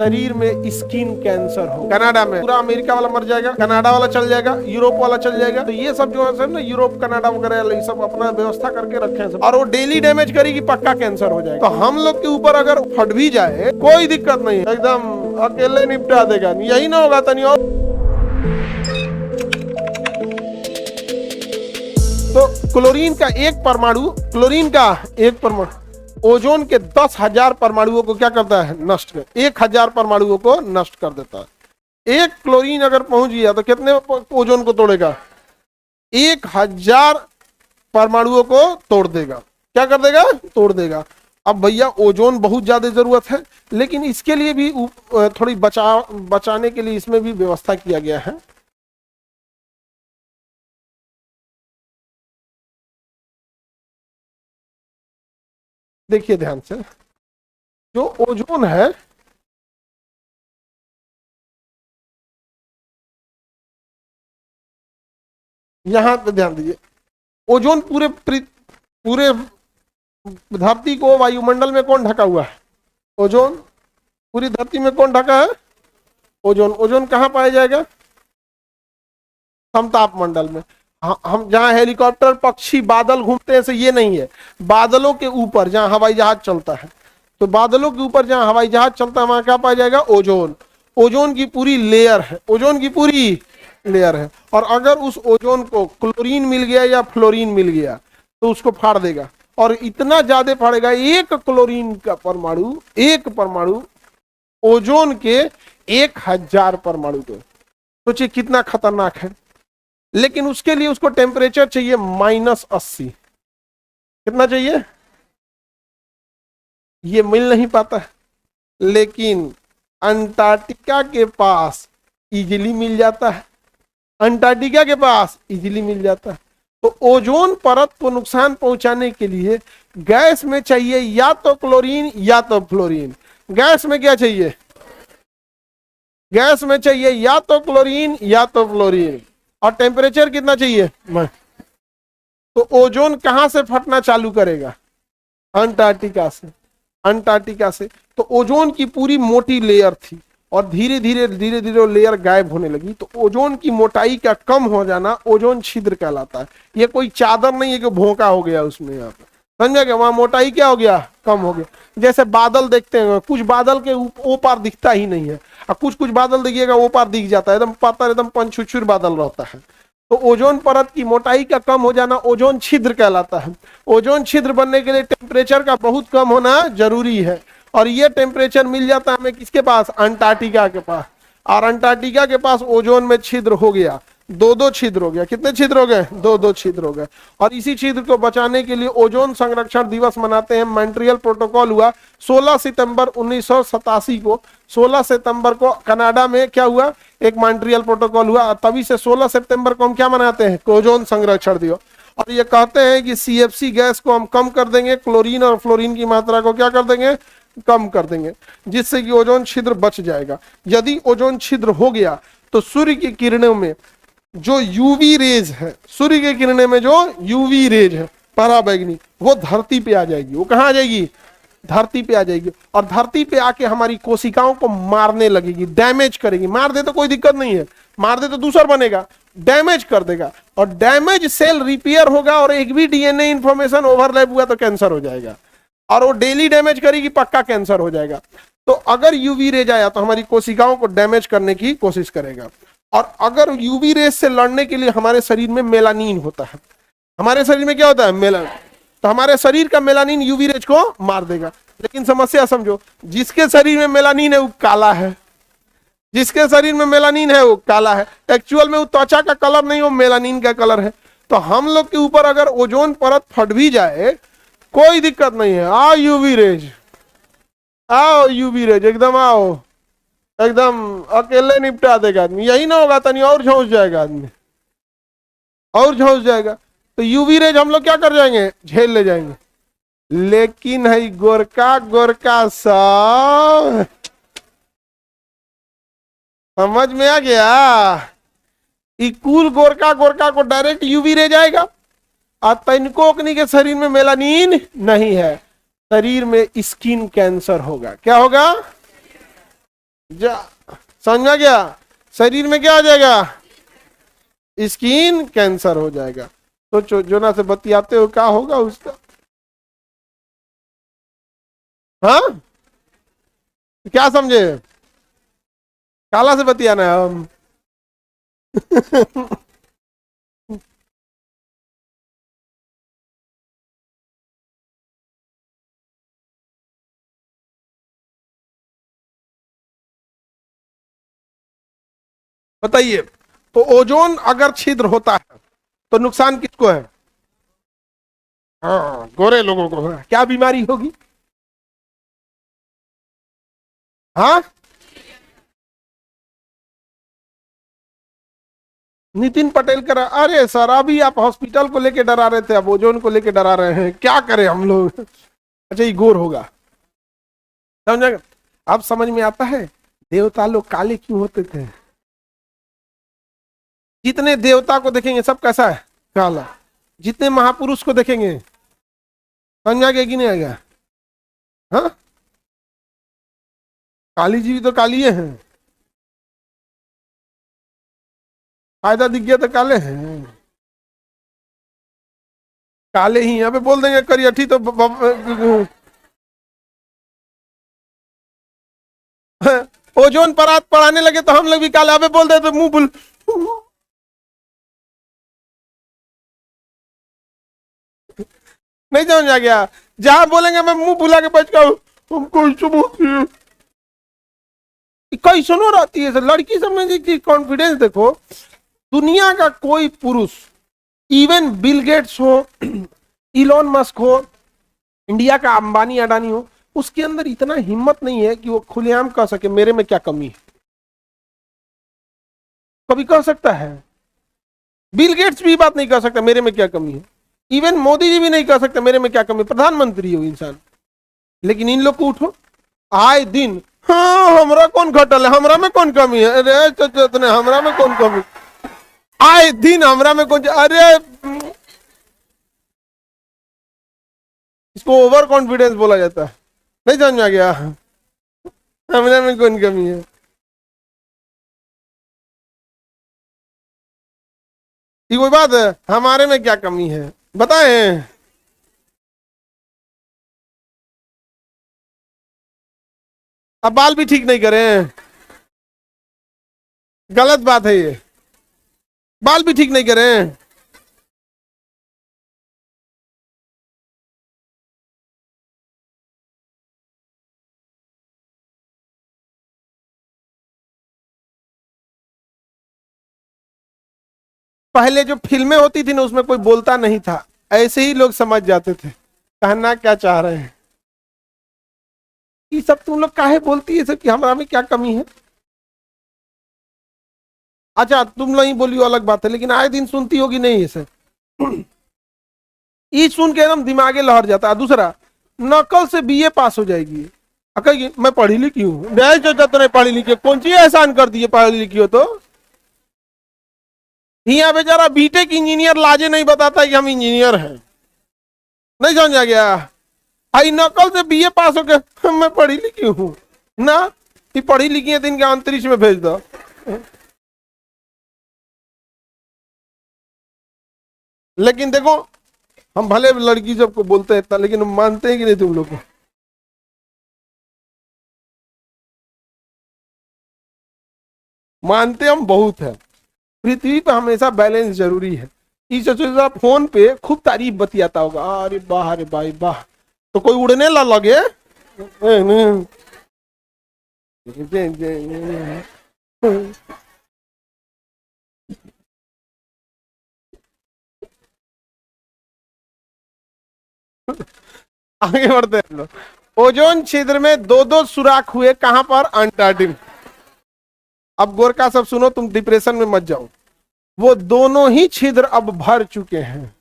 शरीर में skin cancer हो, कनाडा में पूरा अमेरिका वाला मर जाएगा, कनाडा वाला चल जाएगा, यूरोप वाला चल जाएगा। तो ये सब जो है ना, यूरोप कनाडा वगैरह ये सब अपना व्यवस्था करके रखे हैं सब, और वो डेली डैमेज करेगी, पक्का कैंसर हो जाएगा। तो हम लोग के ऊपर अगर फट भी जाए कोई दिक्कत नहीं है, एकदम अकेले निपटा देगा। यही ना होगा तनी और तो क्लोरीन का एक परमाणु ओजोन के 10,000 परमाणुओं को क्या करता है? नष्ट कर। 1,000 परमाणुओं को नष्ट कर देता है। एक क्लोरीन अगर पहुंच गया तो कितने ओजोन को तोड़ेगा? 1,000 परमाणुओं को तोड़ देगा। क्या कर देगा? तोड़ देगा। अब भैया ओजोन बहुत ज्यादा जरूरत है, लेकिन इसके लिए भी थोड़ी बचाने के लिए इसमें भी व्यवस्था किया गया है। देखिए ध्यान से, जो ओजोन है यहां पे ध्यान दीजिए, ओजोन पूरे पूरे धरती को, वायुमंडल में कौन ढका हुआ है? ओजोन। पूरी धरती में कौन ढका है? ओजोन। ओजोन कहाँ पाया जाएगा? समताप मंडल में। हम जहां हेलीकॉप्टर, पक्षी, बादल घूमते हैं, से ये नहीं है। बादलों के ऊपर जहां हवाई जहाज चलता है, तो बादलों के ऊपर जहां हवाई जहाज चलता है वहां क्या पाया जाएगा? ओजोन। ओजोन की पूरी लेयर है, ओजोन की पूरी लेयर है। और अगर उस ओजोन को क्लोरीन मिल गया या फ्लोरीन मिल गया तो उसको फाड़ देगा, और इतना ज्यादा फाड़ेगा, एक क्लोरीन का परमाणु, एक परमाणु ओजोन के 1,000 परमाणु को। सोचिए कितना खतरनाक है। लेकिन उसके लिए उसको टेम्परेचर चाहिए -80। कितना चाहिए? ये मिल नहीं पाता। लेकिन अंटार्कटिका के पास इजीली मिल जाता है। अंटार्कटिका के पास इजीली मिल जाता है। तो ओजोन परत को नुकसान पहुंचाने के लिए गैस में चाहिए या तो क्लोरीन या तो फ्लोरीन। गैस में क्या चाहिए? गैस में चाहिए या तो क्लोरीन या तो फ्लोरीन। और टेम्परेचर कितना चाहिए? तो ओजोन कहां से फटना चालू करेगा? अंटार्कटिका से। अंटार्कटिका से। तो ओजोन की पूरी मोटी लेयर थी, और धीरे धीरे वो लेयर गायब होने लगी। तो ओजोन की मोटाई का कम हो जाना ओजोन छिद्र कहलाता है। ये कोई चादर नहीं है कि भोंका हो गया उसमें, यहाँ पे समझा क्या? वहां मोटाई क्या हो गया? कम हो गया। जैसे बादल देखते हैं, कुछ बादल के ओ पार दिखता ही नहीं है, और कुछ बादल देखिएगा वो पार दिख जाता है, एकदम पातर, एकदम पंचुचुर बादल रहता है। तो ओजोन परत की मोटाई का कम हो जाना ओजोन छिद्र कहलाता है। ओजोन छिद्र बनने के लिए टेम्परेचर का बहुत कम होना जरूरी है, और ये टेम्परेचर मिल जाता है हमें किसके पास? अंटार्कटिका के पास। और अंटार्कटिका के पास ओजोन में छिद्र हो गया, 2 छिद्र हो गया। कितने छिद्र हो गए? 2 छिद्र हो गए। और इसी छिद्र को बचाने के लिए ओजोन संरक्षण दिवस मनाते हैं। मॉन्ट्रियल प्रोटोकॉल हुआ 16 सितंबर 1987 को। 16 सितंबर को कनाडा में क्या हुआ? एक मॉन्ट्रियल प्रोटोकॉल हुआ। तभी से 16 सितंबर को हम क्या मनाते हैं? ओजोन संरक्षण दिवस। और ये कहते हैं कि CFC गैस को हम कम कर देंगे, क्लोरीन और फ्लोरीन की मात्रा को क्या कर देंगे? कम कर देंगे, जिससे कि ओजोन छिद्र बच जाएगा। यदि ओजोन छिद्र हो गया तो सूर्य की किरणों में जो यूवी रेज है, सूर्य की किरणें में जो यूवी रेज है, पराबैंगनी, वो धरती पे आ जाएगी। वो कहां आ जाएगी? धरती पे आ जाएगी। और धरती पे आके हमारी कोशिकाओं को मारने लगेगी, डैमेज करेगी। मार दे तो कोई दिक्कत नहीं है, मार दे तो दूसरा बनेगा, डैमेज कर देगा। और डैमेज सेल रिपेयर होगा, और एक भी DNA इंफॉर्मेशन ओवरलैप हुआ तो कैंसर हो जाएगा। और वो डेली डैमेज करेगी, पक्का कैंसर हो जाएगा। तो अगर यूवी रेज आया तो हमारी कोशिकाओं को डैमेज करने की कोशिश करेगा। और अगर यूवी रेज से लड़ने के लिए हमारे शरीर में मेलानिन होता है। हमारे शरीर में क्या होता है? मेलानिन। तो हमारे शरीर का मेलानिन यूवी रेज को मार देगा। लेकिन समस्या समझो, जिसके शरीर में मेलानिन है वो काला है। जिसके शरीर में मेलानिन है वो काला है। एक्चुअल में वो त्वचा का कलर नहीं, वो मेलानिन का कलर है। तो हम लोग के ऊपर अगर ओजोन परत फट भी जाए कोई दिक्कत नहीं है। आओ यूवी रेज, आओ यूवी रेज, एकदम आओ, एकदम अकेले निपटा देगा आदमी। यही ना होगा तनी और झोंस जाएगा आदमी, और झोंस जाएगा। तो यूवी रेज हम लोग क्या कर जाएंगे? झेल ले जाएंगे। लेकिन है गोरका गोरका सब समझ में आ गया? कुल गोरका गोरका को डायरेक्ट यूवी रेज आएगा। और तनिको के शरीर में मेलानिन नहीं है, शरीर में स्किन कैंसर होगा। क्या होगा? जा समझ में गया? शरीर में क्या हो जाएगा? स्किन कैंसर हो जाएगा। तो जोना से बतियाते हो क्या होगा उसका? हाँ क्या समझे? काला से बतियाना है हम। बताइए, तो ओजोन अगर छिद्र होता है तो नुकसान किसको है? हाँ गोरे लोगों को है। क्या बीमारी होगी? हाँ नितिन पटेल करा। अरे सर अभी आप हॉस्पिटल को लेके डरा रहे थे, अब ओजोन को लेके डरा रहे हैं, क्या करें हम लोग? अच्छा ये गोर होगा, समझ? अब समझ में आता है देवता लोग काले क्यों होते थे। जितने देवता को देखेंगे सब कैसा है? काला। जितने महापुरुष को देखेंगे, समझ आ गया कि नहीं आ गया? हाँ काली जी भी तो काली हैं। फायदा दिख गया तो काले हैं, काले ही यहाँ पे बोल देंगे करियठी तो ओजोन परात पढ़ाने लगे तो हम लोग भी काले अबे बोल दे तो मुंह बुल। नहीं समझ आ गया? जहां बोलेंगे मैं मुंह बुला के बच गया हमको कई सुनो रहती है लड़की सब में कॉन्फिडेंस देखो। दुनिया का कोई पुरुष, इवन बिल गेट्स हो, इलॉन मस्क हो, इंडिया का अंबानी अडानी हो, उसके अंदर इतना हिम्मत नहीं है कि वो खुलेआम कह सके मेरे में क्या कमी है। कभी कह सकता है? बिल गेट्स भी बात नहीं कर सकता मेरे में क्या कमी है। इवन मोदी जी भी नहीं कह सकते मेरे में क्या कमी, प्रधानमंत्री हो इंसान। लेकिन इन लोग को उठो आए दिन, हाँ हमरा कौन घटल है, हमरा में कौन कमी है, अरे चतने हमरा में कौन कमी, आए दिन हमरा में कौन, अरे इसको ओवर कॉन्फिडेंस बोला जाता है। नहीं समझ में आ गया? हमरा में कौन कमी है। ये कोई बात है? हमारे में क्या कमी है बताएं? अब बाल भी ठीक नहीं करें, गलत बात है ये। बाल भी ठीक नहीं करें, पहले जो फिल्में होती थी ना उसमें कोई बोलता नहीं था, ऐसे ही लोग समझ जाते थे कहना क्या चाह रहे हैं। ये सब तुम लोग काहे बोलती है सब कि हमारा में क्या कमी है? अच्छा तुम नहीं बोलियो अलग बात है, लेकिन आए दिन सुनती होगी नहीं ये सब। ये सुन के एकदम दिमागे लहर जाता है। दूसरा, नकल से बीए पास हो जाएगी, कहेगी मैं पढ़ी लिखी हूँ। तो नहीं पढ़ी लिखी, कौन सी एहसान कर दिए पढ़ी लिखी हो तो? यहाँ बेचारा बीटेक इंजीनियर लाजे नहीं बताता कि हम इंजीनियर हैं। नहीं समझ आ गया? आई नकल से बीए पास हो के मैं पढ़ी लिखी हूँ ना, ये पढ़ी लिखी है तो इनके अंतरिक्ष में भेज दो। लेकिन देखो हम भले लड़की सबको बोलते हैं इतना, लेकिन हम मानते हैं कि नहीं तुम लोग को? मानते हम बहुत है। पृथ्वी पे हमेशा बैलेंस जरूरी है। इस फोन पे खूब तारीफ बतियाता होगा, अरे वाह अरे भाई वाह, तो कोई उड़ने ला लगे। आगे बढ़ते हैं लोग। ओजोन छिद्र में दो दो सुराख हुए, कहां पर? अंटार्कटिका। अब गोरखा सब सुनो, तुम डिप्रेशन में मत जाओ। वो दोनों ही छिद्र अब भर चुके हैं,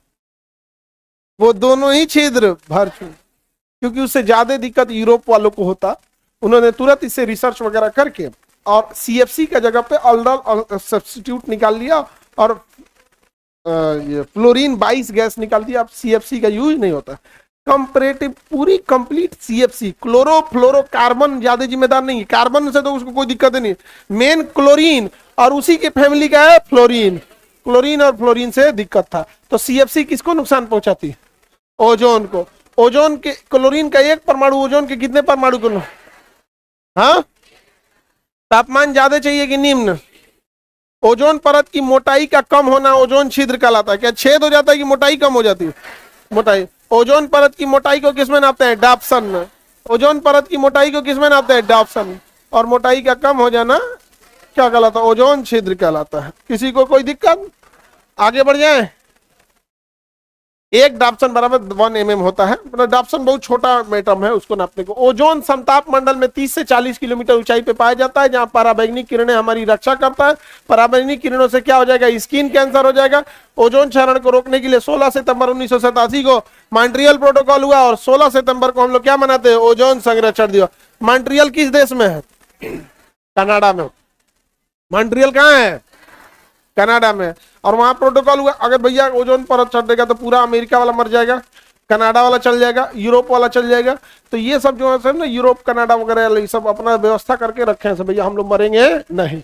वो दोनों ही छिद्र भर चुके, क्योंकि उससे ज्यादा दिक्कत यूरोप वालों को होता। उन्होंने तुरंत इससे रिसर्च वगैरह करके और सीएफसी का जगह पे अल्डल सब्स्टिट्यूट निकाल लिया और ये फ्लोरीन 22 गैस निकाल दिया। अब सीएफसी का यूज नहीं होता। कंपैरेटिव पूरी कंप्लीट सीएफसी, क्लोरोफ्लोरोकार्बन ज्यादा जिम्मेदार नहीं है, कार्बन से तो उसको कोई दिक्कत ही नहीं, मेन क्लोरीन और उसी के फैमिली का है फ्लोरीन, क्लोरीन और फ्लोरीन से दिक्कत था। तो सीएफसी किसको नुकसान पहुंचाती है? ओजोन को। ओजोन के, क्लोरीन का एक परमाणु ओजोन के कितने परमाणु को? हाँ, तापमान ज्यादा चाहिए कि निम्न? ओजोन परत की मोटाई का कम होना ओजोन छिद्र कहलाता है। क्या छेद हो जाता है कि मोटाई कम हो जाती है? मोटाई। ओजोन परत की मोटाई को किसमें नापते हैं? डाप्सन। ओजोन परत की मोटाई को किसमें नापते हैं? डाप्सन। और मोटाई का कम हो जाना क्या कहलाता है? ओजोन छिद्र कहलाता है। किसी को कोई दिक्कत? आगे बढ़ जाए। एक डाप्सन बराबर 1 mm होता है, मतलब डाप्सन बहुत छोटा एटम है, उसको नापने को। ओजोन समताप मंडल में 30 से 40 किलोमीटर ऊंचाई पे पाया जाता है, जहां पराबैंगनी किरणें हमारी रक्षा करता है। पराबैंगनी किरणों से क्या हो जाएगा? स्किन कैंसर हो जाएगा। ओजोन क्षरण को रोकने के लिए 16 सितंबर 1987 को मॉन्ट्रियल प्रोटोकॉल हुआ, और 16 सितंबर को हम लोग क्या मनाते हैं? ओजोन संरक्षण दिवस। मॉन्ट्रियल किस देश में है? कनाडा में। मॉन्ट्रियल कहाँ है? कनाडा में। और वहां प्रोटोकॉल हुआ, अगर भैया ओजोन परत चढ़ देगा तो पूरा अमेरिका वाला मर जाएगा, कनाडा वाला चल जाएगा, यूरोप वाला चल जाएगा। तो ये सब जो है ना, यूरोप कनाडा वगैरह ये सब अपना व्यवस्था करके रखे हैं भैया, हम लोग मरेंगे नहीं।